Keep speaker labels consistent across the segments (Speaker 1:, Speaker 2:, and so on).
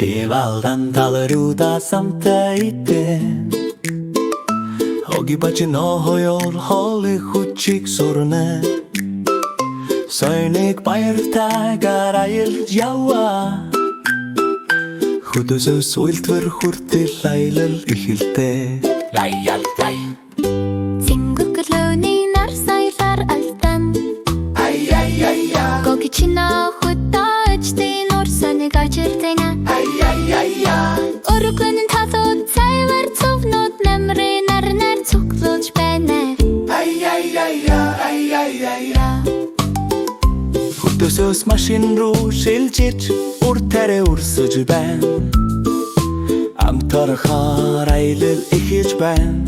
Speaker 1: Devaldan talarуда samtaiten Hogi bachin ohoyor holi huchik sorne Soynik bayırta garayır yawa Hudusuz uyltver hurtil laylal ihilde Layal lay
Speaker 2: Zingurgluni nar saylar altan
Speaker 1: Ay ay ay ay
Speaker 2: Gogi china hutta içti nur seni kaçırdığına
Speaker 1: Ay ay ay ay
Speaker 2: Oruklu'nun tadı sayvar tsovnut nemri nar tsukluç bene
Speaker 1: Ay ay ay ay ay ay Hudusuz maşin ru şilçiç Urtere ursuz ben Amtarhar aylal ihilç ben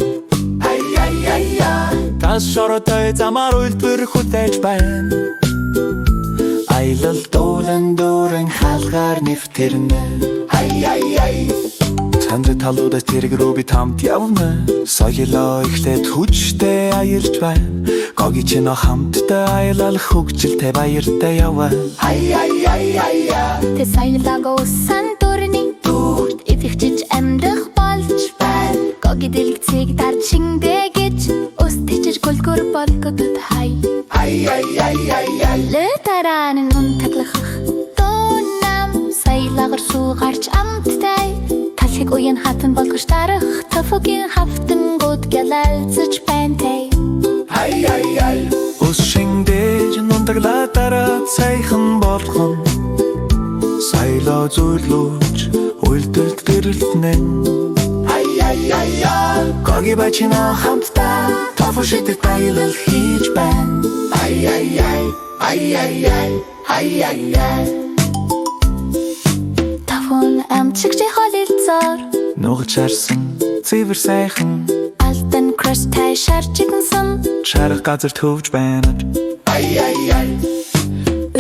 Speaker 1: Ay ay ay ay Tas şorotoy zamar uyltver hutech ben Aylal dolan doran halgar nefterine Ay ay ay Tanrı talуда тэрэг рүү би тамт явна Соёлоо ихлээд хүчтэй аялж байна Гоги чинь хамтдаа аялал хөгжилтэй баяртай яваа Ay ay ay ay
Speaker 2: Тэ saylag усан дурны дүрт Эвэгчиж амьдрах болж байна Гоги дэлгэцийг дарчиндэ гэж Ус тэжиж гөлгөр болгодод хай
Speaker 1: Ay ay ay ay ay
Speaker 2: Летаранын ун таглахах Донам sayлагар суугарч амттай Талхиг уян хатан болгож дарах Тафогийн хавтан гуд гялалцаж бэнтэй
Speaker 1: Ay ay ay Ус шиндэж нундаглаа дараа сайхан болгон Сайлоо зүрлүүч уйлдэлт гэрэлтнэн Ay ay ay ay Гоги бачина хамтдаа Тафошидэг баялал хийж байна Ay ay ay ay ay ay ay ay ay
Speaker 2: Тафон амчигчи холилцоор
Speaker 1: Нугаж харсан цэвэр сайхан
Speaker 2: Алтан краш тай шарчигнсан
Speaker 1: Шарах газар төвж байна Ay ay ay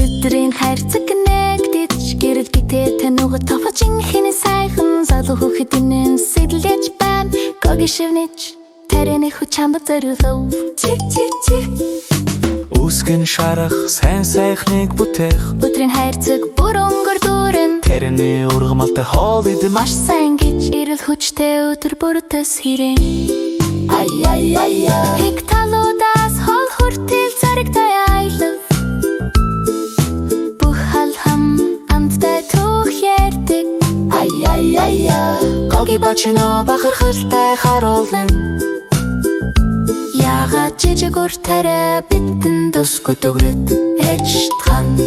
Speaker 2: Өдрийн хайрцаг нэгдэж гэрэл гитээ тануга тофочин хин сайхан залуу хүүхдийн сэтлэж байна Гоги шивнэж тарианы хүчамд зориулв Чик чик чик
Speaker 1: Үсгэн шарах сайн сайхныг бүтээх
Speaker 2: Өдрийн хайрцаг бүр өнгөр дүүрэн
Speaker 1: Тэрний ургамалтай хоол идэ
Speaker 2: Маш сайн гэж ирэл хүчтэй өдөр бүртээс хэрэн
Speaker 1: Ay ay ay ay
Speaker 2: Хик талуудаас хол хүртэл царигтай аялав Бүх халхам амттай түүх ярьдаг
Speaker 1: Ay ay ay ay Гоги бачина бахархалтай харуулна
Speaker 2: Яагаад жижиг уртаараа бидэн дусгүй төгрөд ээжтхан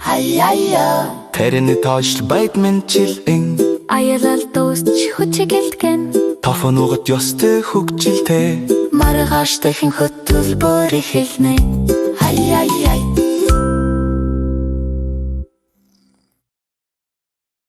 Speaker 1: Ay ay ay Тэрний тоош байд мэнчилэн
Speaker 2: Аялал дуусч хүчигэлтгэн
Speaker 1: Тофонугад ёстой хөгжилтэй
Speaker 2: Маргааш дахин хөтөлбөр эхэлнэ
Speaker 1: Ay